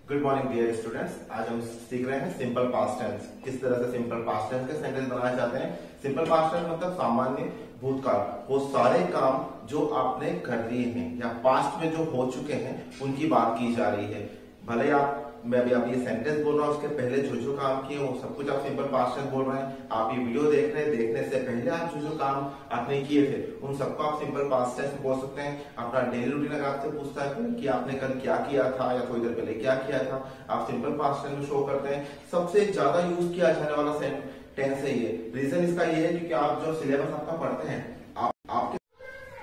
Good morning dear students. आज हम सीख रहे हैं सिंपल पास्ट टेंस। किस तरह से सिंपल पास्ट टेंस के सेंटेंस बनाए जाते हैं। सिंपल पास्ट टेंस मतलब सामान्य भूतकाल, वो सारे काम जो आपने कर दिए हैं या पास्ट में जो हो चुके हैं उनकी बात की जा रही है। भले आप मैं अभी ये सेंटेंस बोल रहा हूँ, उसके पहले जो जो काम किए वो सब कुछ आप सिंपल पास्ट टेंस बोल रहे हैं। आप ये वीडियो देख रहे हैं, देखने से पहले आप जो जो काम आपने किए थे उन सबको आप सिंपल पास्ट टेंस में बोल सकते हैं। अपना डेली रूटीन अगर आपसे पूछता है कि आपने कल क्या किया था या थोड़ी देर पहले क्या किया था, आप सिंपल पास्ट टेंस में शो करते हैं। सबसे ज्यादा यूज किया जाने वाला टेंस है ये। रीजन इसका ये है क्योंकि आप जो सिलेबस आपका पढ़ते हैं, आपके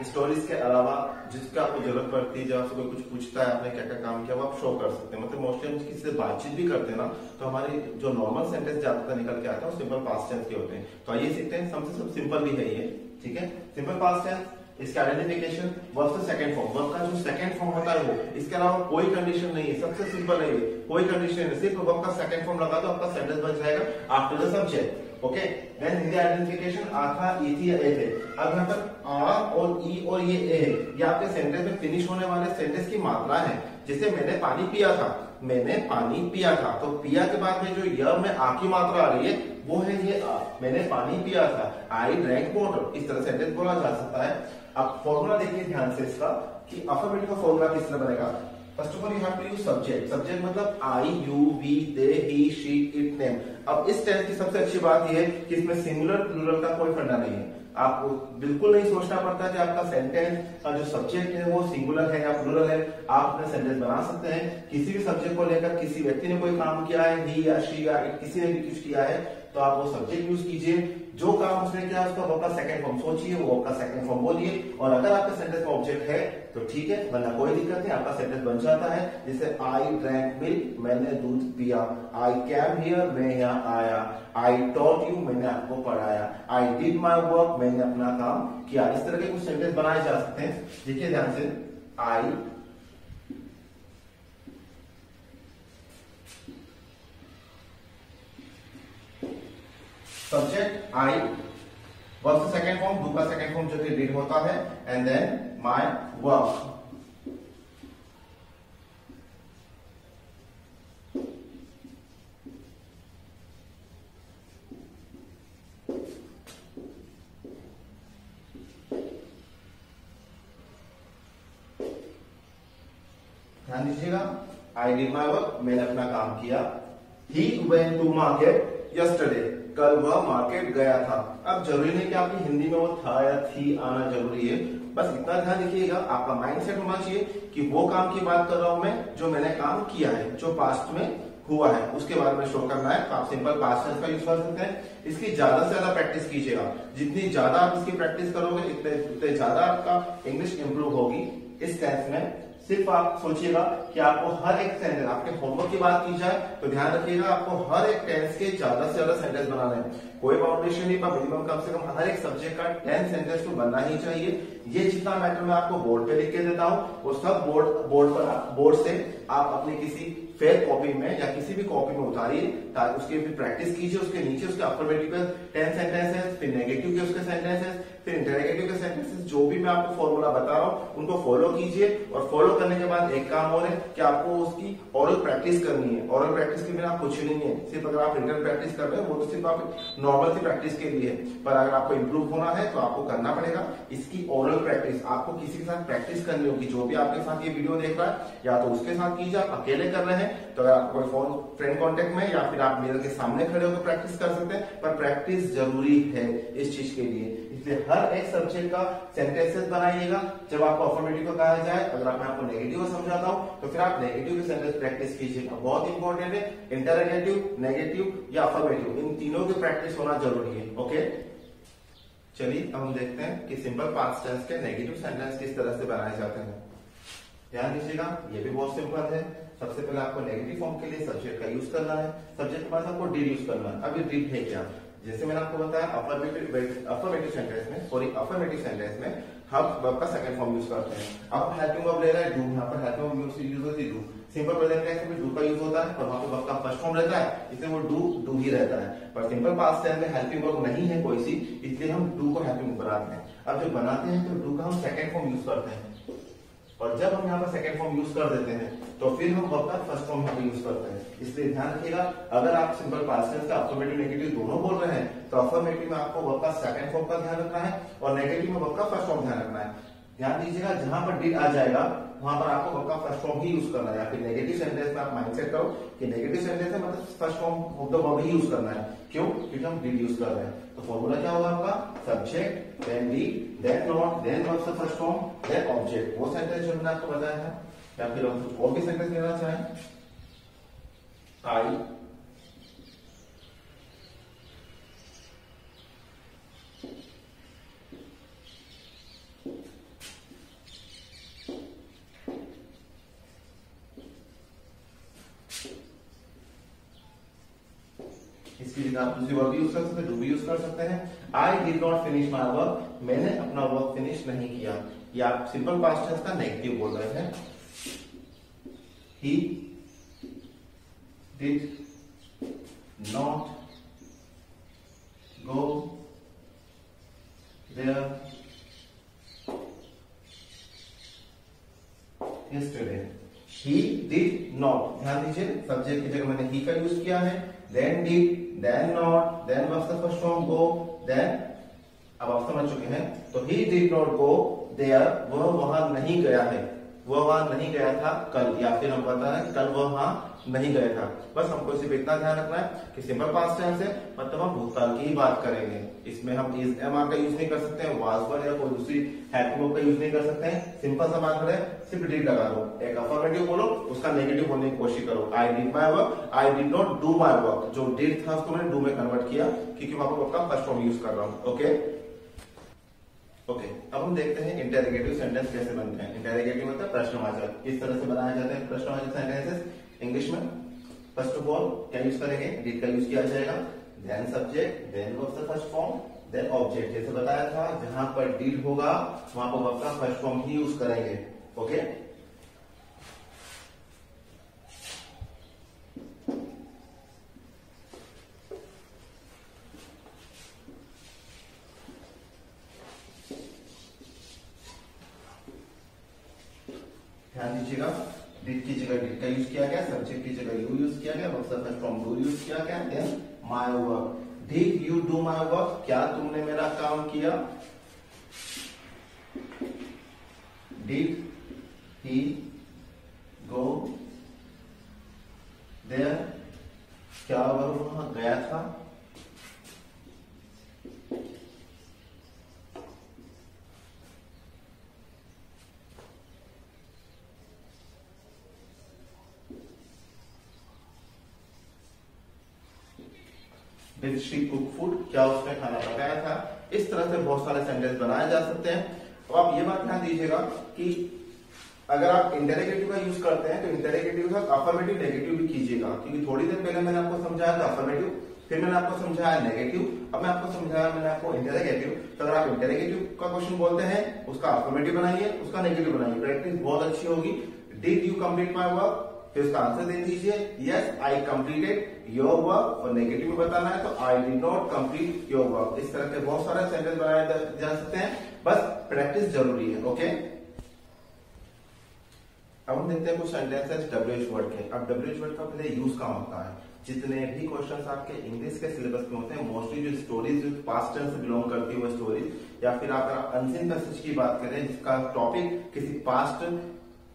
स्टोरीज के अलावा जिसकी आपको जरूरत पड़ती है, जब आपसे कोई कुछ पूछता है आपने क्या क्या काम किया, वो आप शो कर सकते हैं। मतलब मोस्टली हम किसी से बातचीत भी करते हैं ना, तो हमारी जो नॉर्मल सेंटेंस ज्यादातर निकल के आता है वो सिंपल पास्ट टेंस के होते हैं। तो आइए सीखते हैं। सबसे सब सिंपल भी है ये, ठीक है। सिंपल पास्ट टेंस, इसका आइडेंटिफिकेशन, वर्ब से सेकंड फॉर्म। वर्ब का जो सेकंड फॉर्म होता है वो, इसके अलावा कोई कंडीशन नहीं है। सबसे सिंपल है ये, कोई कंडीशन नहीं, सिर्फ वर्ब का सेकंड फॉर्म लगा दो, आपका सेंटेंस बन जाएगा after the subject. Okay, then Hindi identification आता इथी या ए थे। अब यहाँ पर आ और ई और ये ए है, ये आपके सेंटेंस में फिनिश होने वाले सेंटेंस की मात्रा है। जैसे मैंने पानी पिया था, मैंने पानी पिया था, तो पिया के बाद में जो य में आ की मात्रा आ रही है वो है ये आ। मैंने पानी पिया था, आई ड्रैंक वाटर। इस तरह सेंटेंस बोला जा सकता है। अब फॉर्मूला देखिए ध्यान से इसका कि अल्फाबेट का फॉर्मूला किस तरह बनेगा। First of all you have to use subject. Subject मतलब I, you, we, they, he, she, it, name. अब इस टेंस की सबसे अच्छी बात यह है कि इसमें सिंगुलर प्लूरल का कोई फंडा नहीं है। आपको बिल्कुल नहीं सोचना पड़ता कि आपका सेंटेंस का जो सब्जेक्ट है वो सिंगुलर है या प्लूरल है। आप अपने सेंटेंस बना सकते हैं किसी भी सब्जेक्ट को लेकर। किसी व्यक्ति ने कोई काम किया है, ही या शी या इट, किसी ने भी कुछ किया है, तो आप वो सब्जेक्ट यूज कीजिए। जो काम उसने किया उसका वर्ब का सेकंड फॉर्म सोचिए, वो वर्ब का सेकंड फॉर्म बोलिए। और अगर आपके सेंटेंस में ऑब्जेक्ट है तो ठीक है, वरना कोई दिक्कत नहीं, आपका सेंटेंस बन जाता है। जैसे आई ड्रैंक मिल्क, मैंने दूध पिया। आई कैम हियर, मैं यहाँ आया। आई टॉट यू, मैंने आपको पढ़ाया। आई डिड माई वर्क, मैंने अपना काम किया। इस तरह के कुछ सेंटेंस बनाए जा सकते हैं। देखिए ध्यान से, आई सब्जेक्ट आई, वर्ब से सेकंड फॉर्म, डू का सेकंड फॉर्म जो कि डिड होता है, एंड देन माय वर्क। ध्यान दीजिएगा, आई डिड माई वर्क, मैंने अपना काम किया। He went to market yesterday, कल वह मार्केट गया था। अब जरूरी नहीं कि आपकी हिंदी में वो था या थी आना जरूरी है, बस इतना ध्यान रखिएगा। आपका माइंडसेट होना चाहिए कि वो काम की बात कर रहा हूं मैं जो मैंने काम किया है, जो पास्ट में हुआ है, उसके बारे में शो करना है। तो आप सिंपल पास्ट टेंस का यूज कर सकते हैं। इसकी ज्यादा से ज्यादा प्रैक्टिस कीजिएगा। जितनी ज्यादा आप इसकी प्रैक्टिस करोगे उतने ज्यादा आपका इंग्लिश इंप्रूव होगी इस टेंस में। सिर्फ आप सोचिएगा कि आपको हर एक सेंटेंस, आपके होमवर्क की बात की जाए तो ध्यान रखिएगा आपको हर एक टेंस के ज्यादा से ज्यादा सेंटेंस बनाने हैं। कोई बाउंडेशन नहीं, पर मिनिमम कम से कम हर एक सब्जेक्ट का 10 सेंटेंस तो बनना ही चाहिए। ये जितना मैटर मैं आपको बोर्ड पे लिख के देता हूँ वो सब बोर्ड से आप अपनी किसी फेयर कॉपी में या किसी भी कॉपी में उतारिए, ताकि उसकी भी प्रैक्टिस कीजिए। उसके नीचे उसके अफर्मेटिव के 10 सेंटेंसेस, फिर नेगेटिव के उसके सेंटेंसेस, फिर इंटरोगेटिव के सेंटेंसेस, जो भी मैं आपको फॉर्मूला बता रहा हूँ उनको फॉलो कीजिए। और फॉलो करने के बाद एक काम और है कि आपको उसकी ओरल प्रैक्टिस करनी है। ओरल प्रैक्टिस के बिना कुछ नहीं है। सिर्फ अगर आप रिटन प्रैक्टिस कर रहे हैं वो तो सिर्फ आप नॉर्मल सी प्रैक्टिस के लिए है, पर अगर आपको इंप्रूव होना है तो आपको करना पड़ेगा इसकी ओरल प्रैक्टिस। आपको किसी के साथ प्रैक्टिस करनी होगी। जो भी आपके साथ ये वीडियो देख रहा है या तो उसके साथ कीजिए, आप अकेले कर रहे हैं तो अगर आपको कोई फोन फ्रेंड कांटेक्ट में या फिर आप मिरर के सामने खड़े होकर प्रैक्टिस कर सकते हैं, पर प्रैक्टिस जरूरी है इस चीज के लिए। इसलिए हर एक सब्जेक्ट का सेंटेंसेस बनाइएगा। जब आपको अफर्मेटिव का कहा जाए, अगर मैं आपको नेगेटिव समझाता हूं तो फिर आप नेगेटिव के सेंटेंस प्रैक्टिस कीजिएगा। बहुत इंपॉर्टेंट है, इंटरोगेटिव, नेगेटिव या अफर्मेटिव, इन तीनों की प्रैक्टिस होना जरूरी है। ओके, चलिए अब हम देखते हैं कि सिंपल पास्ट टेंस के नेगेटिव सेंटेंस किस तरह से बनाए जाते हैं। ध्यान दीजिएगा, ये भी बहुत सिंपल है। सबसे पहले आपको नेगेटिव फॉर्म के लिए सब्जेक्ट का यूज करना है। सब्जेक्ट के पास आपको डिड यूज करना है। अब ये डिड है क्या? जैसे मैंने आपको बताया अफर्मेटिव सेंटेंस में हम वर्ब का सेकंड फॉर्म यूज करते हैं। अब हेल्पिंग वर्ब ले रहा है डू, यहाँ पर हेल्पिंग वर्ब यूज होती है डू। सिंपल प्रेजेंट टेंस में डू का यूज होता है, पर वहां पर वर्ब का फर्स्ट फॉर्म रहता है, इसलिए वो डू ही रहता है। पर सिंपल पास्ट टेंस में हेल्पिंग वर्ब नहीं है कोई सी, इसलिए हम डू को हेल्पिंग बनाते हैं। अब जब बनाते हैं तो डू का हम सेकंड फॉर्म यूज करते हैं। और जब हम यहाँ पर सेकंड फॉर्म यूज कर देते हैं तो फिर हम वर्ब का फर्स्ट फॉर्म यहाँ पे यूज करते हैं। इसलिए ध्यान रखिएगा, अगर आप सिंपल पास्ट टेंस का अफर्मेटिव नेगेटिव दोनों बोल रहे हैं तो अफर्मेटिव में आपको वर्ब का सेकंड फॉर्म का ध्यान रखना है और नेगेटिव में वर्ब का फर्स्ट फॉर्म ध्यान रखना है। ध्यान दीजिएगा, जहां पर डिड आ जाएगा वहां पर आपको वर्ब का फर्स्ट फॉर्म ही यूज करना है। या फिर नेगेटिव सेंटेंस में आप माइंडसेट करो कि नेगेटिव सेंटेंस है मतलब first form of the verb he use करना है। क्यों? क्योंकि हम डिड यूज कर रहे हैं। तो फॉर्मूला क्या होगा आपका? Subject, then did, then not, then verb का फर्स्ट फॉर्म, देन ऑब्जेक्ट। वो सेंटेंस जो मैंने आपको बताया है, या फिर हम कुछ और भी सेंटेंस लेना चाहें, आई इसकी जगह आप दूसरी वर्ब यूज कर सकते हैं, डू भी यूज कर सकते हैं। I did not finish my work, मैंने अपना वर्क फिनिश नहीं किया। ये आप सिंपल पास्ट टेंस का नेगेटिव बोल रहे हैं। He did not go there yesterday। he did not, ध्यान दीजिए सब्जेक्ट की जगह मैंने he का यूज किया है। then did, then not, then was the first form go, then अब आप समझ चुके हैं। तो he did not go there, वह वहां नहीं गया है, वह वहां नहीं गया था कल, या फिर हम बता रहे हैं कल वह वहां नहीं गया था। बस हमको सिर्फ इतना ध्यान रखना है कि सिंपल पास्ट टेंस है मतलब हम भूतकाल की ही बात करेंगे। इसमें हम इज एम आर का यूज नहीं कर सकते हैं, वाज वर या कोई दूसरी हैड टू का यूज नहीं कर सकते हैं। सिंपल सा बात करें, सिर्फ डिड लगा दो, एक अफर्मेटिव बोलो, उसका नेगेटिव बोलने की कोशिश करो। I did my work, I did not do my work. जो डिड था उसको मैंने डू में कन्वर्ट किया क्योंकि वहां पर आपका फर्स्ट फॉर्म यूज कर रहा हूं। ओके ओके, अब हम देखते हैं इंटेरोगेटिव सेंटेंस कैसे बनते हैं। इंटेरोगेटिव मतलब प्रश्नवाचक, इस तरह से बनाए जाते हैं प्रश्नवाचक सेंटेंसेस इंग्लिश में। फर्स्ट ऑफ ऑल क्या यूज करेंगे? डिड का यूज किया जाएगा, देन सब्जेक्ट, देन वर्ब का फर्स्ट फॉर्म, देन ऑब्जेक्ट। जैसे बताया था, जहां पर डिड होगा वहां पर वर्ब का फर्स्ट फॉर्म ही यूज करेंगे। ओके, ध्यान दीजिएगा, डिड की जगह डिड का यूज किया गया, सब्जेक्ट की जगह यू यूज किया गया, वर्ब का फर्स्ट फॉर्म डू यूज किया गया, then my work. Did you do my work, क्या तुमने मेरा काम किया? डिड ही गो देयर, क्या वह वहां गया था? डिड शी कुक फूड, क्या उसने खाना पकाया था? इस तरह से बहुत सारे सेंटेंस बनाए जा सकते हैं। तो आप ये बात ध्यान दीजिएगा कि अगर आप इंटेरोगेटिव का यूज करते हैं तो इंटेरोगेटिव का अफर्मेटिव नेगेटिव भी कीजिएगा, क्योंकि थोड़ी देर पहले मैंने आपको समझाया था अफर्मेटिव, फिर मैंने आपको समझाया नेगेटिव, अब मैं आपको समझाया मैंने आपको इंटेरोगेटिव। तो अगर आप इंटेरोगेटिव का क्वेश्चन बोलते हैं उसका अफर्मेटिव बनाइए, उसका नेगेटिव बनाइए, प्रैक्टिस बहुत अच्छी होगी। Did you complete my work, फिर उसका आंसर दे दीजिए, yes I completed your work, और नेगेटिव में बताना है तो आई did not complete your work. इस तरह के बहुत सारे सेंटेंस बनाए जा सकते हैं, बस प्रैक्टिस जरूरी है। ओके, अब हम देखते हैं कुछ सेंटेंसेस WH वर्ड के। अब WH वर्ड का पहले यूज कहाँ होता है? जितने भी क्वेश्चंस आपके इंग्लिश के सिलेबस में होते हैं, मोस्टली जो स्टोरीज जो पास्ट टेंस से बिलोंग करती है वो स्टोरीज, या फिर अगर अनसीन पैसेज की बात करें जिसका टॉपिक किसी पास्ट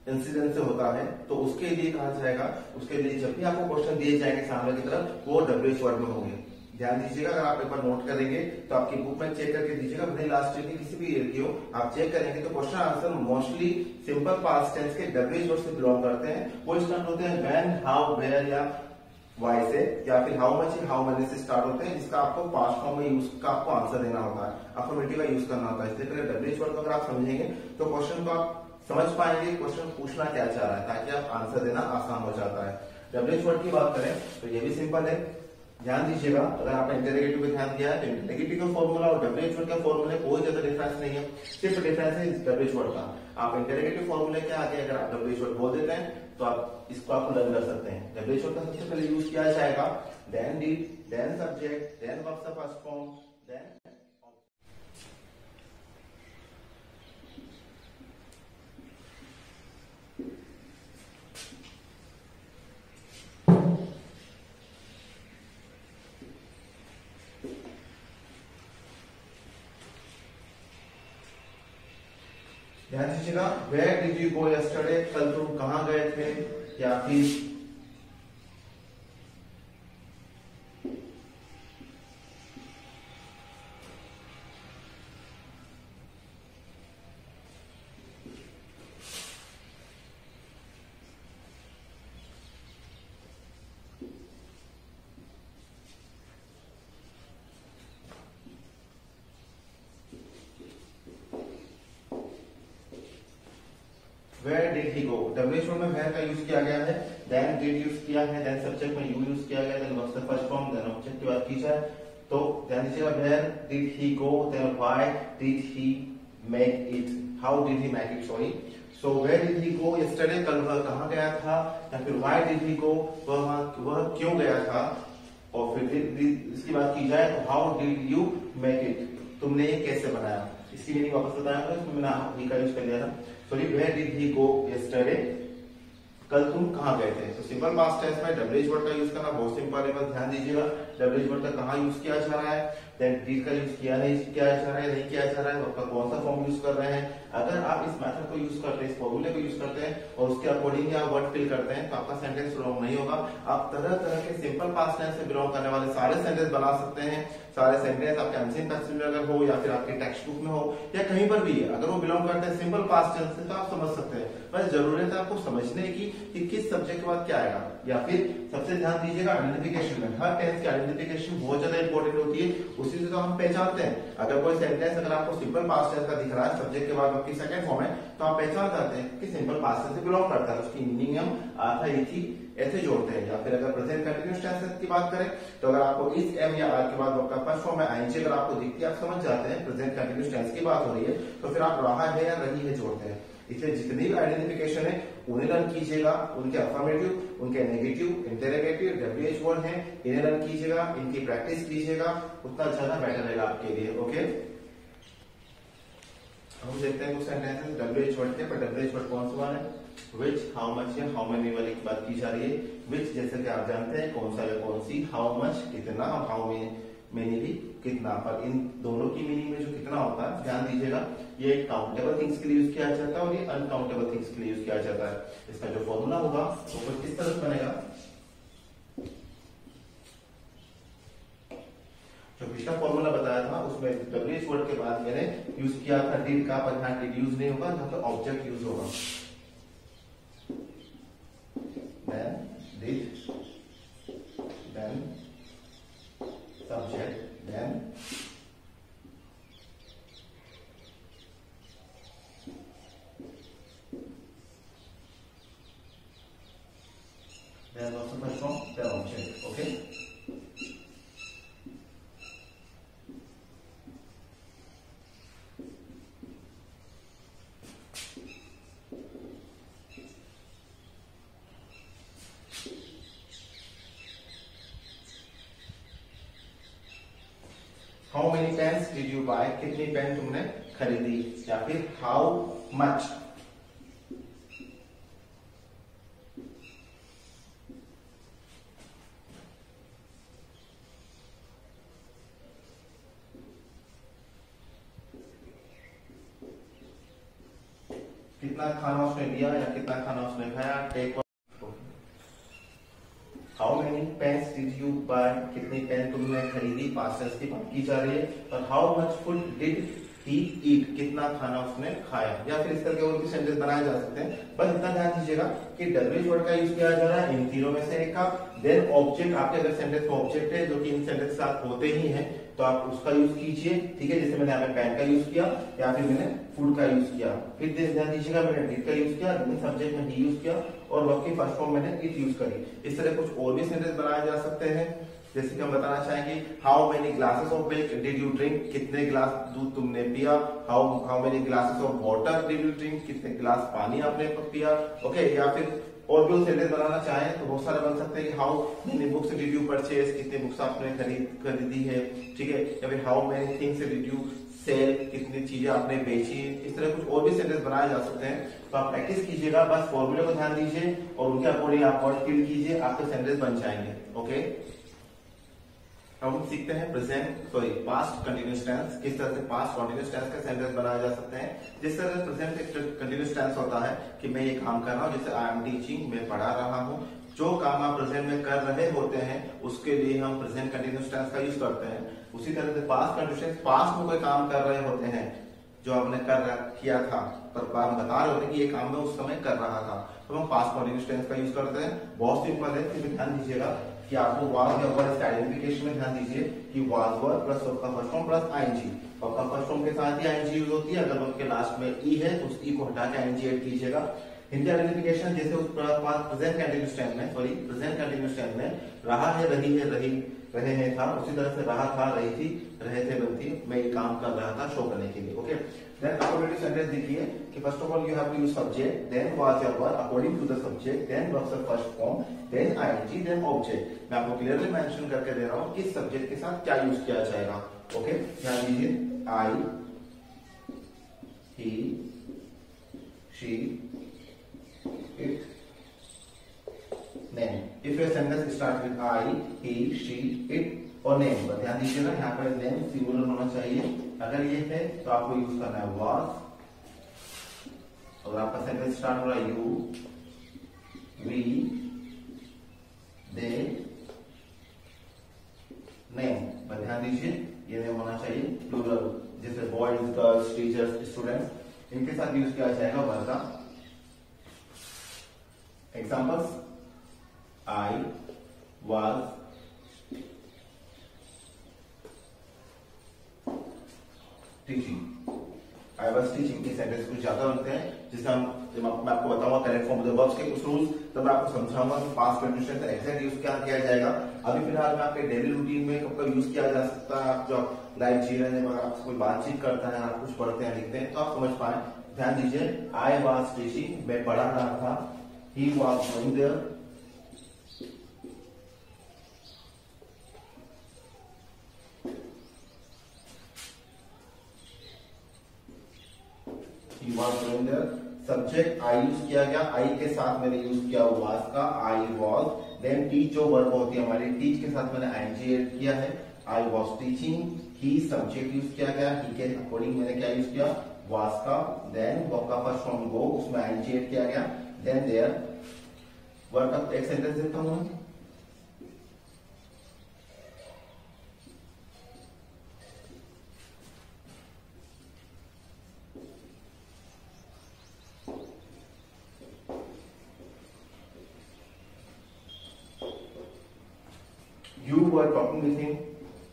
इंसिडेंट से होता है, तो उसके लिए कहा जाएगा, उसके लिए जब भी आपको क्वेश्चन दिए जाएंगे सामने की तरफ, वो WH वर्ड में होंगे। ध्यान दीजिएगा, अगर आप एक बार नोट करेंगे तो आपकी बुक में चेक करके दीजिएगा, भले लास्ट ईयर की किसी भी ईयर की हो, आप चेक करेंगे तो question answer mostly simple past tense के WH वर्ड से बिलोंग करते हैं। वो स्टार्ट होते हैं व्हेन, हाउ, वेयर या वाई से, या फिर हाउ मच, हाउ मेनी से स्टार्ट होते हैं, जिसका आपको पास्ट फॉर्म में यूज का आपको आंसर देना होता है, अफर्मेटिव का यूज करना होता है। इसलिए पहले WH वर्ड को अगर आप समझेंगे तो क्वेश्चन को आप समझ पाएंगे क्वेश्चन पूछना क्या चाह रहा है, ताकि आप आंसर देना आसान हो जाता है। WH वर्ड की बात करें तो ये भी सिंपल है। ध्यान दीजिएगा, अगर आपने इंटेरोगेटिव पे ध्यान दिया है तो इंटेरोगेटिव का फॉर्मूला और WH वर्ड का फॉर्मूला कोई ज्यादा डिफरेंस नहीं है, सिर्फ डिफरेंस है WH वर्ड का। आप इंटेरोगेटिव फॉर्मूले के आगे अगर आप WH वर्ड बोल देते हैं तो आप इसको आप लर्न कर सकते हैं। WH वर्ड का सबसे पहले यूज किया जाएगा then did, then subject, then verb का first form, then where did you go yesterday, कल तुम कहाँ गए थे, या फिर Where did he go? WH में where का यूज किया गया है, then did यूज किया है, then सब्जेक्ट में you यूज किया गया है, then what's the first form, then object की बात की जाए तो ध्यान दीजिएगा where did he go, then why did he make it, how did he make it, sorry. So where did he go yesterday, कल वह कहाँ गया था, या फिर why did he go, वह क्यों गया था, और फिर इसकी बात की जाए तो how did you make it, तुमने ये कैसे बनाया, इसकी मीनिंग वापस बताया इसमें मैंने he का यूज कर दिया था. Sorry, where did he go yesterday, कल तुम कहाँ गए थे. तो सिंपल पास्ट टेंस में डब्ल्यूएच वर्ड का यूज करना बहुत सिंपल है, बस ध्यान दीजिएगा डब्ल्यूएच वर्ड का कहाँ यूज किया जा रहा है, देन डिड का यूज किया नहीं किया जा रहा है, नहीं किया जा रहा है, आपका कौन सा फॉर्म यूज कर रहे हैं. अगर आप इस मेथड को यूज करते हैं, इस फॉर्मूले को यूज करते हैं और उसके अकॉर्डिंग आप वर्ड फिल करते हैं तो आपका सेंटेंस रॉन्ग नहीं होगा. आप तरह तरह के सिंपल पास्ट टेंस से बिलोंग करने वाले सारे सेंटेंस बना सकते हैं. सारे सेंटेंस आपके अनसीन पैसेज में अगर हो या फिर आपके टेक्स्ट बुक में हो या कहीं पर भी है, अगर वो बिलोंग करते हैं सिंपल पास्ट टेंस से तो आप समझ सकते हैं. बस जरूरत है आपको समझने की कि किस सब्जेक्ट के बाद क्या आएगा. या फिर सबसे ध्यान दीजिएगा आइडेंटिफिकेशन में, हर टेंस की आइडेंटिफिकेशन बहुत ज्यादा इंपॉर्टेंट होती है, उसी से तो हम पहचानते हैं. अगर कोई सेंटेंस अगर आपको सिंपल पास्ट टेंस का दिख रहा है सब्जेक्ट के बाद आपकी सेकंड फॉर्म है तो आप पहचान जाते हैं कि सिंपल पास्ट टेंस से बिलोंग करता है. उसकी मीनिंग हम आधा इथी ऐसे जोड़ते हैं. या फिर अगर प्रेजेंट कंटिन्यूअस टेंस की बात करें तो अगर आपको इस एम या आर के बाद आपका फर्स्ट फॉर्म में आईएनजी अगर आपको दिखती है आप समझ जाते हैं प्रेजेंट कंटिन्यूअस टेंस की बात हो रही है, तो फिर आप रहा है या रही है जोड़ते हैं. इसलिए जितनी भी आइडेंटिफिकेशन है उन्हें लर्न कीजिएगा, उनके अफर्मेटिव, उनके नेगेटिव, इंटरोगेटिव, डब्ल्यूएच वर्ड है इन्हें लर्न कीजिएगा, इनकी प्रैक्टिस कीजिएगा, उतना ज्यादा बेटर रहेगा आपके लिए. ओके, हम देखते हैं कुछ सेंटेंसेस डब्ल्यूएच वर्ड के, पर डब्ल्यूएच वर्ड कौन सा है, विच, हाउ मच या हाउ मेनी वाली की बात की जा रही है. विच जैसे कि आप जानते हैं कौन सा या कौन सी, हाउ मच कितना, हाउ मेनी भी कितना, पर इन दोनों की मीनिंग में जो कितना होता है ध्यान दीजिएगा ये काउंटेबल थिंग्स के लिए यूज किया जाता है और ये अनकाउंटेबल थिंग्स के लिए यूज किया जाता है. इसका जो फॉर्मूला होगा वो कुछ इस तरह से बनेगा. जो पिछला फॉर्मूला बताया था उसमें डब्ल्यूएच वर्ड के बाद मैंने यूज किया था डिड का, पर यहाँ डिड यूज नहीं होगा, यहाँ पे ऑब्जेक्ट यूज होगा. Then did, then subject, then also first form, then object. Okay. How many pens did you buy, कितनी पेन तुमने खरीदी, या फिर हाउ मच. कितना खाना उसने लिया या कितना खाना उसने खाया. Take how many pens did you buy, कितनी पेन तुमने खरीदी, पास्ट टेंस की बात की जा रही है. और how much food did he eat, कितना खाना उसने खाया. या फिर इस तरह के और भी सेंटेंस बनाए जा सकते हैं. बस इतना ध्यान दीजिएगा कि डब्ल्यूएच वर्ड का यूज किया जा रहा है इन तीनों में से एक का. देन ऑब्जेक्ट, आपके अगर सेंटेंस में ऑब्जेक्ट है जो कि इन सेंटेंस के साथ होते ही हैं तो आप उसका यूज कीजिए. ठीक है, जैसे मैंने यहाँ पे पेन का यूज किया या फिर मैंने फूड का यूज किया. फिर ध्यान दीजिएगा मैंने डिड का यूज किया, सब्जेक्ट में ही यूज किया और वर्ब की फर्स्ट फॉर्म मैंने इट यूज करी. इस तरह कुछ और भी सेंटेंस बनाए जा सकते हैं. जैसे कि हम बताना चाहेंगे how many glasses of milk did you drink, कितने गिलास दूध तुमने पिया. How many glasses of water did you drink, कितने गिलास पानी आपने पिया. ओके, या फिर और भी सेंटेंस बनाना चाहें तो बहुत सारे बन सकते हैं. How many books did you purchase, कितने बुक्स आपने खरीदी है. ठीक है, या फिर how many things did you sell, कितनी चीजें आपने बेची. इस तरह कुछ और भी सेंटेंस बनाए जा सकते हैं. तो आप प्रैक्टिस कीजिएगा, बस फॉर्मूले को ध्यान दीजिए और उनके अकॉर्डिंग आप वर्ड फिल कीजिए, आपके सेंटेंस बन जाएंगे. ओके, अब हम सीखते हैं पास्ट कंटिन्यूअस टेंस। किस तरह से पास्ट कंटिन्यूअस टेंस का सेंटेंस बनाए जा सकते हैं। जिस तरह से प्रेजेंट एक कंटिन्यूअस टेंस होता है कि मैं ये काम कर रहा हूँ, जैसे आई एम टीचिंग, मैं पढ़ा रहा हूँ। जो काम आप प्रेजेंट में कर रहे होते हैं उसके लिए हम प्रेजेंट कंटिन्यूअस टेंस का यूज करते हैं। उसी तरह से पास्ट कंटिन्यूअस टेंस, पास्ट में कोई काम कर रहे होते हैं जो आपने किया था, पर हम बता रहे होते हैं कि ये काम मैं उस समय कर रहा था, तो हम पास्ट कंटिन्यूअस टेंस का यूज करते हैं। बहुत सिंपल है, फिर ध्यान दीजिएगा कि आपको वाज या वर इसके आइडेंटिफिकेशन में ध्यान दीजिए कि was were plus verb first form plus ING. Verb का फर्स्ट फॉर्म के साथ ही आईएनजी यूज होती है। अगर वर्ब के लास्ट में ई है तो उस ई को हटा के आईएनजी ऐड कीजिएगा। हिंदी आइडेंटिफिकेशन जैसे उस प्रेजेंट कंटिन्यूअस टेंस में प्रेजेंट कंटिन्यूअस टेंस में रहा है, रही है, रहे हैं था, उसी तरह से रहा था, रही थी, रहे थे, बन थी, मैं ये काम कर रहा था शो करने के लिए। ओके, देन अफर्मेटिव सेंटेंस देखिए कि first of all you have to use subject, then was या were according to the subject, then verb का first form, then ING, then object. मैं आपको क्लियरली मेंशन करके दे रहा हूं किस सब्जेक्ट के साथ क्या यूज किया जाएगा। ओके, ध्यान दीजिए, I, he, she, it, name. If your sentence start with I, he, she, it और नेम, पर ध्यान दीजिए ना यहाँ पर नेम सिंगुलर होना चाहिए। अगर ये है तो आपको यूज करना है वाज। अगर आपका सेंटेंस स्टार्ट हो रहा है यू, वी, दे, नेम, पर ध्यान दीजिए ये नेम होना चाहिए प्लूरल, जैसे बॉयज, गर्ल्स, टीचर्स, स्टूडेंट्स, इनके साथ यूज किया जाएगा वर्ब का। Examples, I was teaching, I was teaching के सेंटेंस कुछ ज्यादा बनते हैं, जिससे हम जब मैं आपको बताऊंगा correct form of the verbs के कुछ रूल्स, तब मैं आपको समझाऊंगा कि पास्ट कंटिन्यूअस टेंस का एग्जैक्ट यूज क्या किया जाएगा। अभी फिलहाल में आपके डेली रूटीन में कब कब यूज किया जा सकता है, आप जो लाइफ जी रहे हैं, अगर आपसे कोई बातचीत करता है, आप कुछ पढ़ते हैं, लिखते हैं, तो आप समझ पाए। ध्यान दीजिए, I was teaching, मैं पढ़ा रहा था, he was going there, subject I use किया गया, आई के साथ मैंने यूज किया वाज का, आई वाज। देन टीच जो वर्ब होती है हमारी, टीच के साथ मैंने आईएनजी ऐड किया है, I was teaching. He subject use किया गया, ही के अकॉर्डिंग मैंने क्या यूज किया, वाज का। देन वर्ब का फर्स्ट फॉर्म गो, उसमें आईएनजी ऐड किया गया। देन देयर, वर्ब का एक सेंटेंस देता हूं मैं, You were talking with him,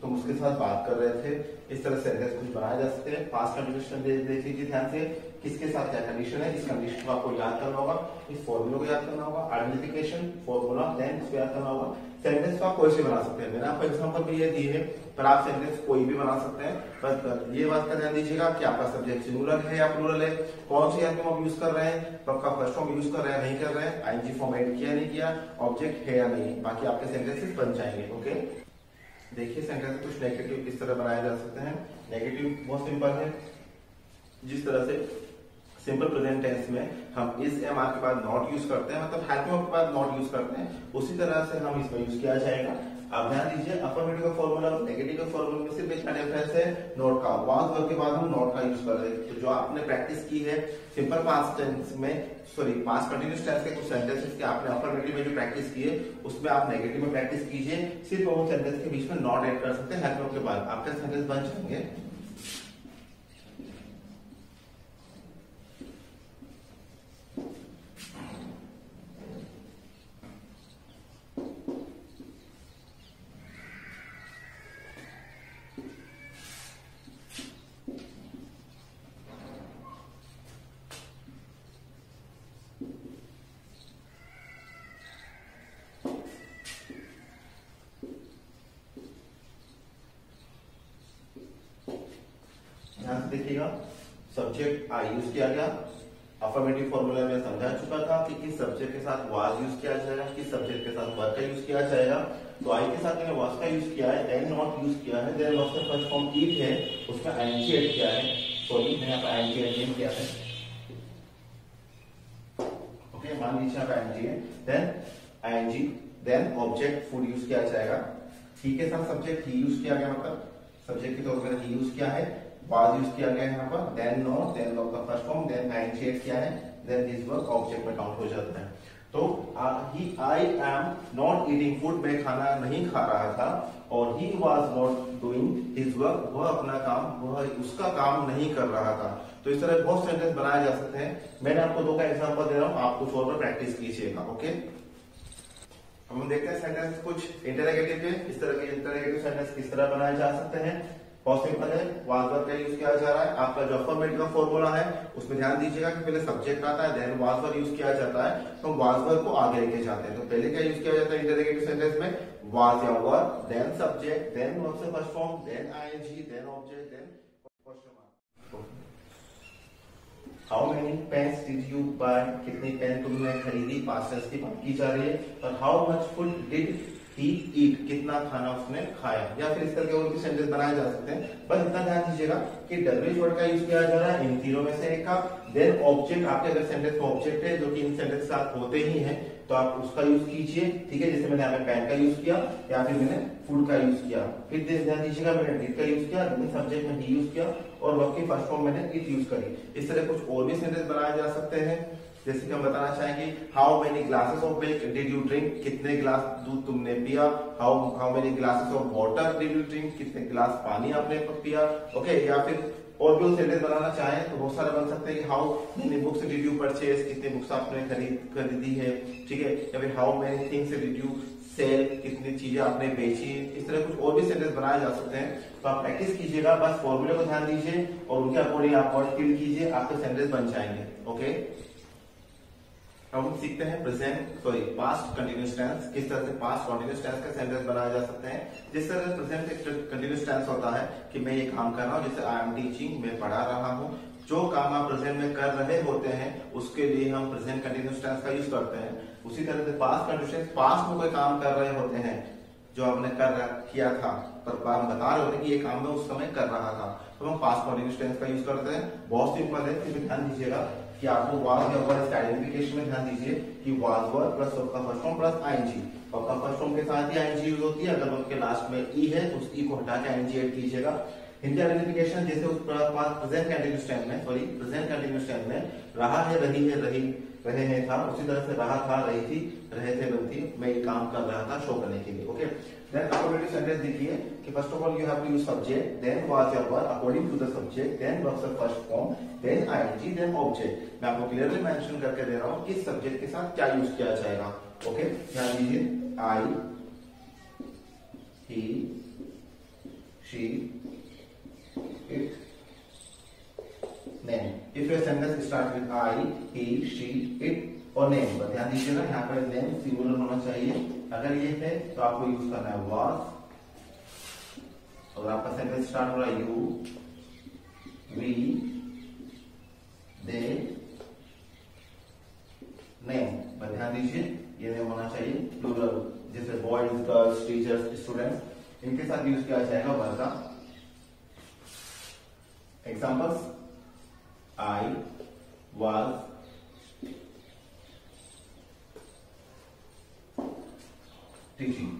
तुम उसके साथ बात कर रहे थे। इस तरह सेंटेंस कुछ बनाए जा सकते हैं। पास्ट कंडीशन देख लीजिए ध्यान से, किसके साथ क्या कंडीशन है, इस कंडीशन को आपको याद करना होगा, इस फॉर्मूला को याद करना होगा, आइडेंटिफिकेशन फॉर्मूला, देन इसको याद करना होगा। सेंटेंस को आप कोई से बना सकते हैं, मैंने आपको एग्जांपल भी ये दी है, पर आप सेंटेंस कोई भी बना सकते हैं। पर ये बात का ध्यान दीजिएगा कि आपका सब्जेक्ट सिंगुलर है या प्लूरल है, कौन सी आप यूज कर रहे हैं, तो आपका फर्स्ट फॉर्म यूज कर रहे हैं, नहीं कर रहे हैं, आईएनजी फॉर्म ऐड किया नहीं किया, ऑब्जेक्ट है या नहीं, बाकी आपके सेंटेंसेस बन जाएंगे। ओके, देखिए सेंटेंस कुछ नेगेटिव किस तरह बनाए जा सकते हैं। नेगेटिव बहुत सिंपल है, जिस तरह से सिंपल प्रेजेंट टेंस में हम इज एम आर के बाद नॉट यूज करते हैं, मतलब हेल्पिंग वर्ब के बाद नॉट यूज करते हैं, उसी तरह से हम इसमें यूज किया जाएगा। अब ध्यान दीजिए, अफर्मेटिव का फॉर्मूला और नेगेटिव का फॉर्मूला में सिर्फ इतना डिफरेंस है नॉट का। वाज वर्ब के बाद हम नॉट का यूज कर रहे हैं। तो जो आपने प्रैक्टिस की है सिंपल पास्ट टेंस में, पास्ट कंटिन्यूअस टेंस के कुछ सेंटेंसेस के आपने अफर्मेटिव में जो प्रैक्टिस की है, उसमें आप नेगेटिव में प्रैक्टिस कीजिए। सिर्फ वो सेंटेंस के बीच में नॉट ऐड कर सकते हैं हेल्पिंग वर्ब के बाद, आपके सेंटेंस बन जाएंगे। ध्यान से देखिएगा, सब्जेक्ट आई यूज किया गया, अफर्मेटिव फॉर्मूला में समझा चुका था कि किस सब्जेक्ट के साथ वाज यूज किया जाएगा, किस सब्जेक्ट के साथ वर्ब का यूज किया जाएगा। तो आई के साथ मैंने वाज का यूज किया है, देन नॉट यूज किया है, देन वर्ब का फर्स्ट फॉर्म इट है, उसमें आईएनजी ऐड किया है, सॉरी मैंने यहाँ पर आईएनजी ऐड किया है। ओके, मान लीजिए यहाँ पर आईएनजी है, then ING, then object food use किया जाएगा। ही के साथ सब्जेक्ट ही यूज किया गया, मतलब सब्जेक्ट के तौर पर ही यूज किया है, वाज यूज किया गया है यहाँ पर, देन नॉट, देन वर्ब का first form, then ING add किया है, देन दिस वर्ब ऑब्जेक्ट में काउंट हो जाता है। तो I am not eating food, मैं खाना नहीं खा रहा था, और he was not doing his work, वह अपना काम, वह उसका काम नहीं कर रहा था। तो इस तरह बहुत सेंटेंस बनाए जा सकते हैं। मैंने आपको दो का एग्जांपल दे रहा हूं, आप कुछ और पर प्रैक्टिस कीजिएगा। ओके, हम देखते हैं सेंटेंस कुछ इंटरोगेटिव के, इस तरह के इंटरोगेटिव सेंटेंस किस तरह बनाए जा सकते हैं। बहुत सिंपल है, वाज वर्ब का यूज किया जा रहा है। आपका जो अफर्मेटिव का फॉर्मूला है उसमें ध्यान दीजिएगा कि पहले सब्जेक्ट आता है, देन वाज वर्ब यूज किया जाता है, तो वाज वर्ब को आगे लेके जाते हैं। तो पहले क्या यूज किया जाता है इंटरोगेटिव सेंटेंस में, वाज या verb, then subject, then verb से first form, then ING, then object, then question mark. How many pens did you buy, कितनी पेन तुमने खरीदी, पास्ट टेंस की बात की जा रही है। और how much food did he eat, कितना खाना उसने खाया, या फिर इस तरह के और भी सेंटेंस बनाए जा सकते हैं। बस इतना ध्यान दीजिएगा कि डब्ल्यूएच वर्ड का यूज किया जा रहा है इन तीनों में से एक का, देन ऑब्जेक्ट, आपके अगर सेंटेंस में ऑब्जेक्ट है जो कि इन सेंटेंस के साथ होते ही हैं तो आप उसका यूज कीजिए, ठीक है। जैसे मैंने यहाँ पे पेन का यूज किया या फिर मैंने फूड का यूज किया। फिर ध्यान दीजिएगा मैंने डिड का यूज किया, सब्जेक्ट में ही यूज किया, और वर्ब की फर्स्ट फॉर्म मैंने इट यूज करी। इस तरह कुछ और भी सेंटेंस बनाए जा सकते हैं। जैसे कि हम बताना चाहेंगे, how many glasses of milk did you drink, कितने गिलास दूध तुमने पिया। How many glasses of water did you drink, कितने गिलास पानी आपने पिया। ओके, या फिर और भी सेंटेंस बनाना चाहें तो बहुत सारे बन सकते हैं कि how many books did you purchase, कितने बुक्स आपने खरीदी है, ठीक है। या फिर how many things did you sell, कितनी चीजें आपने बेची। इस तरह कुछ और भी सेंटेंस बनाए जा सकते हैं। तो आप प्रैक्टिस कीजिएगा, बस फॉर्मूले को ध्यान दीजिए और उनके अकॉर्डिंग आप वर्ड फिल कीजिए, आपके सेंटेंस बन जाएंगे। ओके, अब हम सीखते हैं पास्ट कंटिन्यूअस टेंस, किस तरह से पास्ट कंटिन्यूअस टेंस का सेंटेंस बनाए जा सकते हैं। जिस तरह से प्रेजेंट एक कंटिन्यूअस टेंस होता है कि मैं ये काम कर रहा हूँ, जैसे आई एम टीचिंग, मैं पढ़ा रहा हूँ। जो काम आप प्रेजेंट में कर रहे होते हैं उसके लिए हम प्रेजेंट कंटिन्यूअस टेंस का यूज करते हैं। उसी तरह से पास्ट कंटिन्यूअस टेंस, पास्ट में कोई काम कर रहे होते हैं जो आपने किया था, पर हम बता रहे होते हैं कि ये काम मैं उस समय कर रहा था, तो हम पास्ट कंटिन्यूअस टेंस का यूज करते हैं। बहुत सिंपल है, सिर्फ ध्यान दीजिएगा कि आपको वाज या वर्ब इसका आइडेंटिफिकेशन में ध्यान दीजिए कि वाज वर्ब प्लस उसका फर्स्ट फॉर्म प्लस आईएनजी, और का फर्स्ट फॉर्म के साथ ही आईएनजी यूज होती है। अगर उसके लास्ट में ई है तो उस ई को हटा के आईएनजी ऐड कीजिएगा। हिंदी आइडेंटिफिकेशन जैसे उस प्रेजेंट कंटिन्यूअस टेंस में, प्रेजेंट कंटिन्यूअस टेंस में रहा है, रही है, रहे हैं था, उसी तरह से रहा था, रही थी, रहे थे, बनती, मैं ये काम कर रहा था शो करने के लिए। ओके, देन अफर्मेटिव सेंटेंस देखिए कि first of all you have to use subject, then was या were according to the subject, then verb से first form, then ING, then object. मैं आपको क्लियरली मेंशन करके दे रहा हूं कि सब्जेक्ट के साथ क्या यूज किया जाएगा। ओके, ध्यान दीजिए, I, he, she, it, name. If your sentence start with I, he, she, it और नेम, पर ध्यान दीजिएगा यहाँ पर नेम सिंगुलर होना चाहिए। अगर ये है तो आपको यूज करना है वाज। अगर आपका सेंटेंस स्टार्ट हो रहा है यू, वी, दे, नेम, पर ध्यान दीजिए ये नेम होना चाहिए प्लूरल, जैसे बॉयज, गर्ल्स, टीचर्स, स्टूडेंट्स, इनके साथ यूज किया जाएगा वर्ब का। Examples, I was teaching,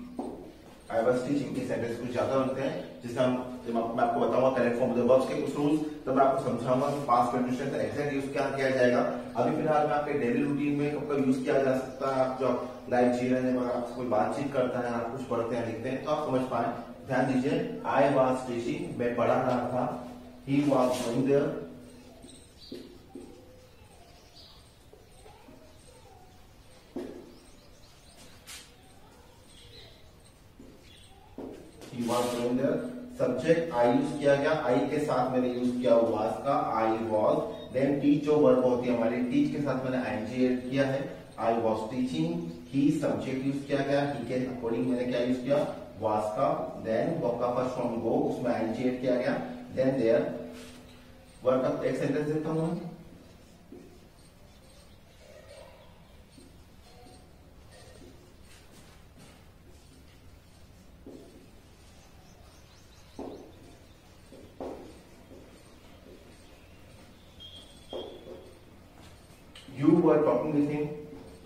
I was teaching के सेंटेंस कुछ ज्यादा बनते हैं, जिससे मैं आपको बताऊंगा करेक्ट फॉर्म ऑफ वर्ब्स के कुछ रूल्स, तब मैं आपको समझाऊंगा कि पास्ट कंडीशन का एग्जैक्ट यूज क्या किया जाएगा। अभी फिलहाल में आपके डेली रूटीन में कब यूज किया जा सकता है, आप जब लाइफ जी रहे हैं, आपसे कोई बातचीत करता है, आप कुछ पढ़ते हैं, लिखते हैं, तो आप समझ पाए। ध्यान दीजिए, आई वाज टीचिंग, मैं पढ़ा रहा था, he was going there, subject I use किया गया, आई के साथ मैंने यूज किया वाज का, आई वाज। देन टीच जो वर्ब होती है हमारी, टीच के साथ मैंने आईएनजी ऐड किया है, I was teaching. He subject use किया गया, ही के अकॉर्डिंग मैंने क्या यूज किया, वाज का। देन वर्ब का फर्स्ट फॉर्म गो, उसमें आईएनजी ऐड किया गया। देन देयर, वर्ब का एक सेंटेंस देता हूं मैं, you were talking with him,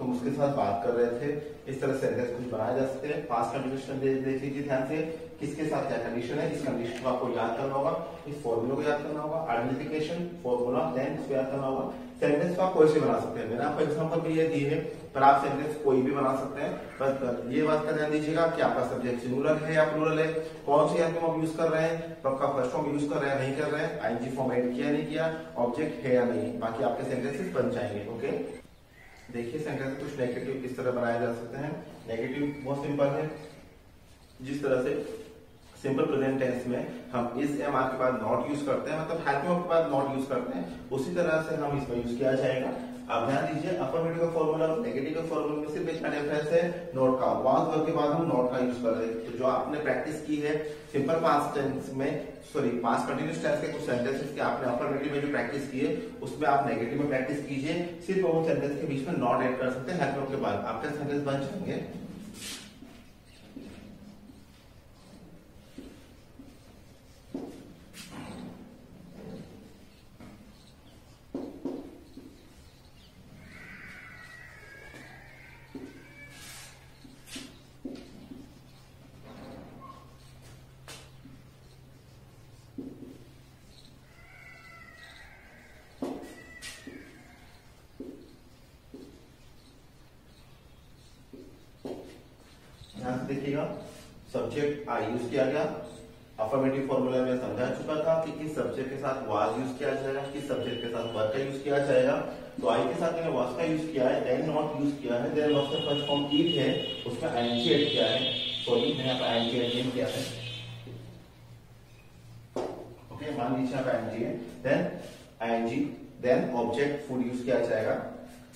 तुम उसके साथ बात कर रहे थे। इस तरह सेंटेंस कुछ बनाए जा सकते हैं। पास्ट कंटिन्यूअस टेंस देख लीजिए ध्यान से, किसके साथ क्या कंडीशन है, इस कंडीशन को आपको याद करना होगा, इस फॉर्मूले को याद करना होगा, आइडेंटिफिकेशन फॉर्मूला, देन इसको याद करना होगा। सेंटेंस को आप कोई से बना सकते हैं, मैंने आपको एग्जांपल भी ये दी है, पर आप सेंटेंस कोई भी बना सकते हैं। पर ये बात का ध्यान दीजिएगा कि आपका सब्जेक्ट सिंगुलर है या प्लूरल है, कौन सी हेल्पिंग वर्ब यूज कर रहे हैं, तो आपका फर्स्ट फॉर्म यूज कर रहे हैं नहीं कर रहे हैं, आईएनजी फॉर्म ऐड किया नहीं किया, ऑब्जेक्ट है या नहीं, बाकी आपके सेंटेंसेस बन जाएंगे। ओके, देखिए सेंटेंस कुछ नेगेटिव इस तरह बनाए जा सकते हैं। नेगेटिव बहुत सिंपल है, जिस तरह से सिंपल प्रेजेंट टेंस में हम इस एम आर के बाद नॉट यूज करते हैं, मतलब हेल्पिंग वर्ब के बाद नॉट यूज करते हैं, उसी तरह से हम इसमें यूज किया जाएगा। अब ध्यान दीजिए, अफर्मेटिव का फॉर्मूला और नेगेटिव का फॉर्मूला में सिर्फ एक डिफरेंस है नॉट का। वाज वर्ब के बाद हम नॉट का यूज कर रहे हैं। तो जो आपने प्रैक्टिस की है सिंपल पास्ट टेंस में, सॉरी पास्ट कंटिन्यूअस टेंस के कुछ सेंटेंसेस के आपने अफर्मेटिव में जो प्रैक्टिस की है उसमें आप नेगेटिव में प्रैक्टिस कीजिए। सिर्फ वो सेंटेंस के बीच में नॉट ऐड कर सकते हैं हेल्पिंग वर्ब के बाद, आपके सेंटेंस बन जाएंगे। ध्यान से देखिएगा, सब्जेक्ट आई यूज किया गया। अफर्मेटिव फॉर्मूला में समझा चुका था कि किस सब्जेक्ट के साथ वाज यूज किया जाएगा, किस सब्जेक्ट के साथ वर्ब का यूज किया जाएगा। तो आई के साथ मैंने वाज का यूज किया है, देन नॉट यूज किया है, देन वर्ब का फर्स्ट फॉर्म ईट है, उसमें आईएनजी ऐड किया है, सॉरी मैंने यहाँ पर आईएनजी ऐड नहीं किया है। ओके, मान लीजिए यहाँ पर आईएनजी है, then ING, then object food use किया जाएगा।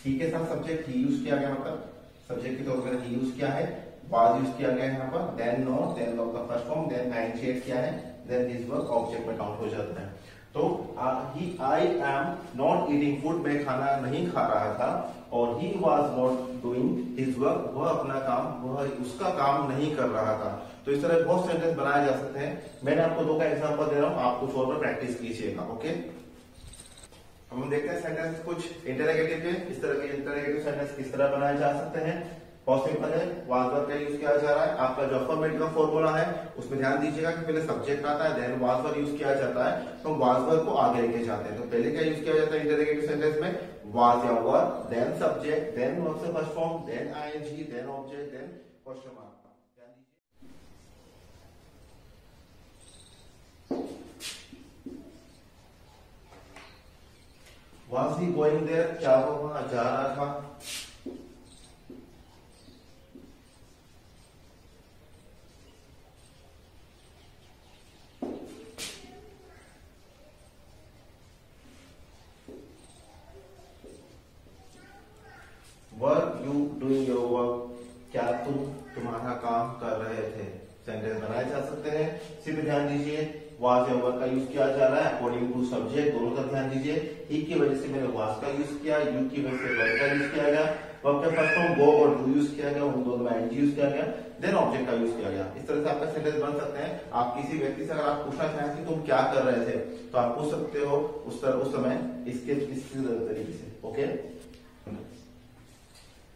ही के साथ सब्जेक्ट ही यूज किया गया, मतलब सब्जेक्ट के तौर पर ही यूज किया है, वाज यूज किया गया है यहाँ पर, देन नॉट, देन वर्ब का first form, then ING add किया है, देन दिस वर्ब ऑब्जेक्ट में काउंट हो जाता है। तो I am not eating food, मैं खाना नहीं खा रहा था, और he was not doing his work, वह अपना काम, वह उसका काम नहीं कर रहा था। तो इस तरह बहुत सेंटेंस बनाए जा सकते हैं। मैंने आपको दो का एग्जांपल दे रहा हूं, आप कुछ और पर प्रैक्टिस कीजिएगा। ओके, हम देखते हैं सेंटेंस कुछ इंटरोगेटिव के, इस तरह के इंटरोगेटिव सेंटेंस किस तरह बनाए जा सकते हैं। बहुत सिंपल है, वाज वर्ब का यूज किया जा रहा है। आपका जो अफर्मेटिव का फॉर्मूला है उसमें ध्यान दीजिएगा कि पहले सब्जेक्ट आता है, देन वाज वर्ब यूज किया जाता है, तो वाज वर्ब को आगे लेके जाते हैं। तो पहले क्या यूज किया जाता है इंटरोगेटिव सेंटेंस में, वाज या verb, then subject, then verb से first form, then ING, then object, then question mark. Was he going there? क्या वो वहां जा रहा था? Were you doing your work? क्या तुम तुम्हारा काम कर रहे थे? सेंटेंस बनाए जा सकते हैं। सिर्फ ध्यान दीजिए, वाज या वर्ब का यूज किया जा रहा है अकॉर्डिंग टू सब्जेक्ट, दोनों का ध्यान दीजिए। ही की वजह से मैंने वाज का यूज किया, यू की वजह से वर्ब का यूज किया गया, वर्ब का फर्स्ट फॉर्म गो और डू यूज किया गया, उन दोनों में आईएनजी यूज किया गया, देन ऑब्जेक्ट का यूज किया गया। इस तरह से आपका सेंटेंस बन सकते हैं। आप किसी व्यक्ति से अगर आप पूछना चाहें कि तुम क्या कर रहे थे, तो आप पूछ सकते हो उस समय इसके तरीके से। ओके,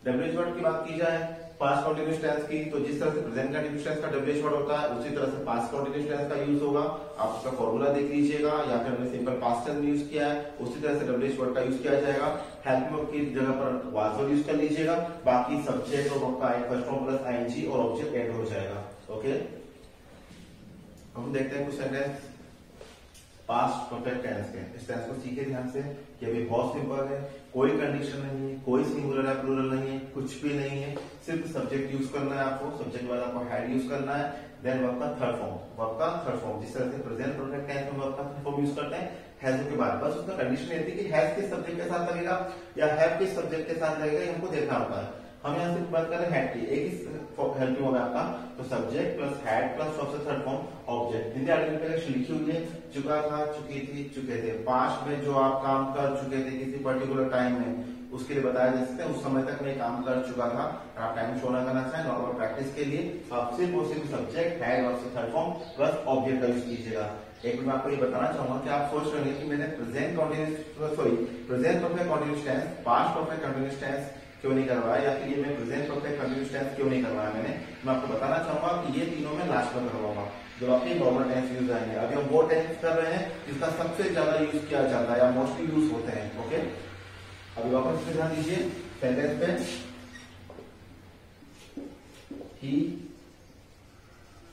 डब्ल्यूएच वर्ड की बात की जाए पास्ट कंटिन्यूअस टेंस की, तो जिस तरह से प्रेजेंट कंटिन्यूअस टेंस का डब्ल्यूएच वर्ड होता है उसी तरह से पास्ट कंटिन्यूअस टेंस का यूज होगा। आप उसका फॉर्मूला देख लीजिएगा, या फिर हमने सिंपल पास्ट टेंस में यूज किया है उसी तरह से डब्ल्यूएच वर्ड का यूज किया जाएगा। हेल्पिंग वर्ब की जगह पर वाज वर्ब यूज कर लीजिएगा, बाकी सब्जेक्ट और वर्ब का फर्स्ट फॉर्म प्लस आईएनजी और ऑब्जेक्ट ऐड हो जाएगा। ओके, हम देखते हैं कुछ सेंटेंस पास्ट परफेक्ट टेंस के। इस टेंस को सीखे ध्यान से, कि अभी बहुत सिंपल है, कोई कंडीशन नहीं है, कोई सिंगुलर है प्लूरल नहीं है, कुछ भी नहीं है, सिर्फ सब्जेक्ट यूज करना है आपको, सब्जेक्ट के बाद आपको हैड यूज करना है, देन वर्ब का थर्ड फॉर्म, वर्ब का थर्ड फॉर्म, जिस तरह से प्रेजेंट परफेक्ट टेंस में वर्ब का थर्ड फॉर्म यूज करते हैं हैज के बाद, बस उसका कंडीशन ये थी कि हैज किस सब्जेक्ट के साथ लगेगा या हैव किस सब्जेक्ट के साथ लगेगा, ये हमको देखना होता है। हम यहाँ सिर्फ बात कर रहे हैं हैड की, एक ही हेल्पिंग वर्ब है आपका, तो सब्जेक्ट प्लस हैड प्लस सबसे third form object. Hindi article लिखी हुई है, चुका था, चुकी थी, चुके थे। पास्ट में जो आप काम कर चुके थे किसी पर्टिकुलर टाइम में, उसके लिए बताया जा सकता है उस समय तक मैं काम कर चुका था। आप टाइम शो ना करना चाहें नॉर्मल प्रैक्टिस के लिए, आप सिर्फ और सिर्फ सब्जेक्ट हैड और थर्ड फॉर्म प्लस ऑब्जेक्ट का यूज कीजिएगा। एक मिनट मैं आपको ये बताना चाहूंगा कि आप सोच रहे हैं कि मैंने present perfect continuous tense, past perfect continuous tense क्यों नहीं करवाया, या फिर ये मैं प्रेजेंट परफेक्ट कंटिन्यूअस टेंस क्यों नहीं करवाया मैंने, मैं आपको बताना चाहूंगा कि ये तीनों में लास्ट में करवाऊंगा जब आपके नॉर्मल टेंस यूज आएंगे। अभी हम वो टेंस कर रहे हैं जिसका सबसे ज्यादा यूज किया जाता है या मोस्टली यूज होते हैं। ओके, अभी वापस से ध्यान दीजिए सेंटेंस पे, he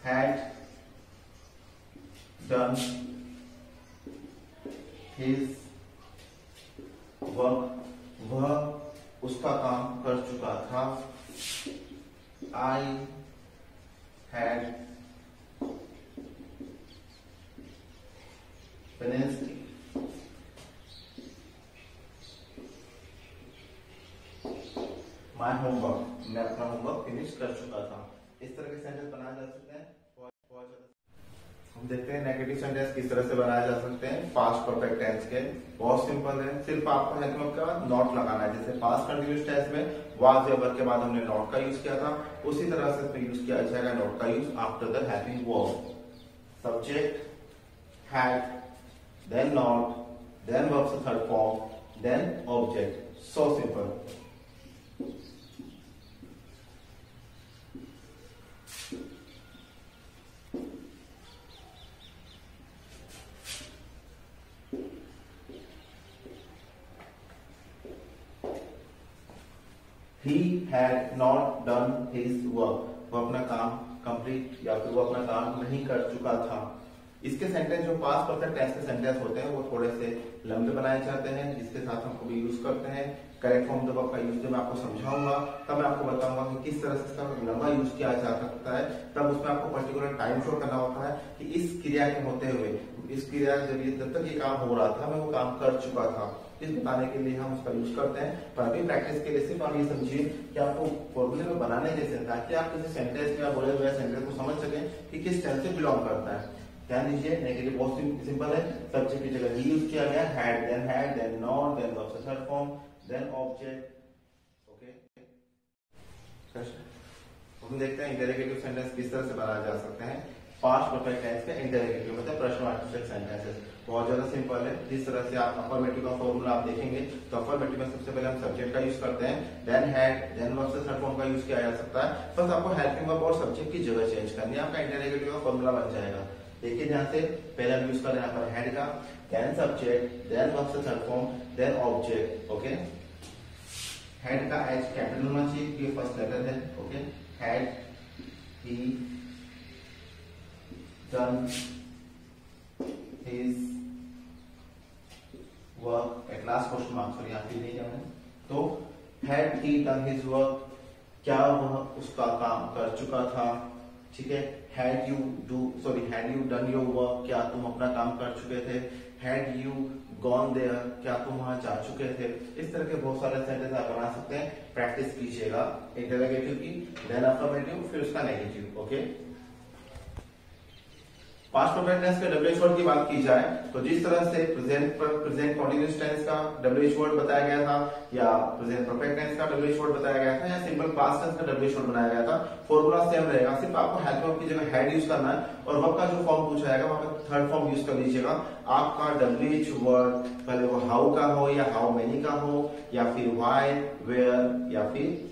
had done his work, वह उसका काम कर चुका था। I had finished my homework, मैं अपना होमवर्क फिनिश कर चुका था। इस तरह के सेंटेंस बनाए जा सकते हैं। हम देखते हैं नेगेटिव सेंटेंस किस तरह से बनाए जा सकते हैं पास्ट परफेक्ट टेंस के। बहुत सिंपल है, सिर्फ आपको हेल्प के बाद नॉट लगाना है। जैसे पास्ट कंटिन्यूअस टेंस में वाज या वर्ब के बाद हमने नॉट का यूज किया था, उसी तरह से इसमें यूज किया जाएगा नॉट का use after the helping verb. Subject had, then not, then verb से third form, then object. So simple. He had not done his work, वो अपना काम कंप्लीट या फिर वो अपना काम नहीं कर चुका था। इसके सेंटेंस जो पास्ट परफेक्ट टेंस के सेंटेंस होते हैं वो थोड़े से लंबे बनाए जाते हैं, जिसके साथ हम कभी यूज करते हैं। करेक्ट फॉर्म जब आपका यूज, जब मैं आपको समझाऊंगा तब मैं आपको बताऊंगा कि किस तरह से इसका लंबा यूज किया जा सकता है। तब उसमें आपको पर्टिकुलर टाइम शो करना होता है कि इस क्रिया के होते हुए, इस क्रिया जब तक ये काम हो रहा था मैं वो काम कर चुका था, इस बताने के लिए हम उसका यूज करते हैं। पर अभी प्रैक्टिस के लिए सिर्फ आप ये समझिए कि आपको फॉर्मूले में बनाने जैसे, ताकि आप किसी सेंटेंस में बोले हुए सेंटेंस को समझ सकें कि किस टेंस से बिलोंग करता है। ध्यान दीजिए, नेगेटिव बहुत सिंपल है। सब्जेक्ट की जगह ही यूज किया गया, had, then not, then verb से third form, then object. Okay, हम देखते हैं इंटरोगेटिव सेंटेंस किस तरह से बनाया जा सकते हैं। पास्ट परफेक्ट टेंस के इंटरोगेटिव मतलब प्रश्नवाचक सेंटेंसेस बहुत ज्यादा सिंपल है। जिस तरह से आप अफर्मेटिव का फॉर्मूला आप देखेंगे तो अफर्मेटिव में सबसे पहले हम सब्जेक्ट का यूज करते हैं, देन हैड, देन वर्ब से थर्ड फॉर्म का यूज किया जा सकता है। बस आपको हेल्पिंग वर्ब और सब्जेक्ट की जगह चेंज करनी है, आपका इंटरोगेटिव का फॉर्मूला बन जाएगा। देखिए ध्यान से, पहले हम यूज कर रहे हैं यहाँ पर हैड का, देन सब्जेक्ट, देन वर्ब से third form, then object. Okay, had का एच कैपिटल होना चाहिए क्योंकि फर्स्ट लेटर है। Okay, had he done his work, at last question mark, sorry यहाँ पे नहीं जाना है। तो had he done his work, क्या वह उसका काम कर चुका था। ठीक है, had you done your work, क्या तुम अपना काम कर चुके थे। had you gone there, क्या तुम वहां जा चुके थे। इस तरह के बहुत सारे सेंटेंस आप बना सकते हैं। प्रैक्टिस कीजिएगा इंटरोगेटिव की, देन अफर्मेटिव, फिर उसका negative. Okay, past perfect tense के डब्ल्यूएच वर्ड की बात की जाए तो जिस तरह से प्रेजेंट कंटीन्यूअस टेंस का डब्ल्यूएच वर्ड बताया गया था, या प्रेजेंट परफेक्ट टेंस का डब्ल्यूएच वर्ड बताया गया था, या सिंपल पास्ट टेंस का डब्ल्यूएच वर्ड बनाया गया था, फॉर्मूला सेम रहेगा। सिर्फ आपको हेल्प वर्ब की जगह हैड यूज करना है और वर्ब का जो फॉर्म पूछा जाएगा वहां पर थर्ड फॉर्म यूज कर लीजिएगा। आपका डब्ल्यूएच वर्ड पहले वो हाउ का हो, या हाउ मेनी का हो, या फिर व्हाई, वेयर, या फिर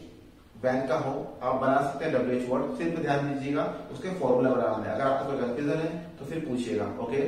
बैंक का हो, आप बना सकते हैं डब्ल्यूएच वर्ड। सिर्फ ध्यान दीजिएगा उसके फॉर्मूला बनाना है। अगर आपको कोई कंफ्यूजन है तो फिर पूछिएगा। ओके।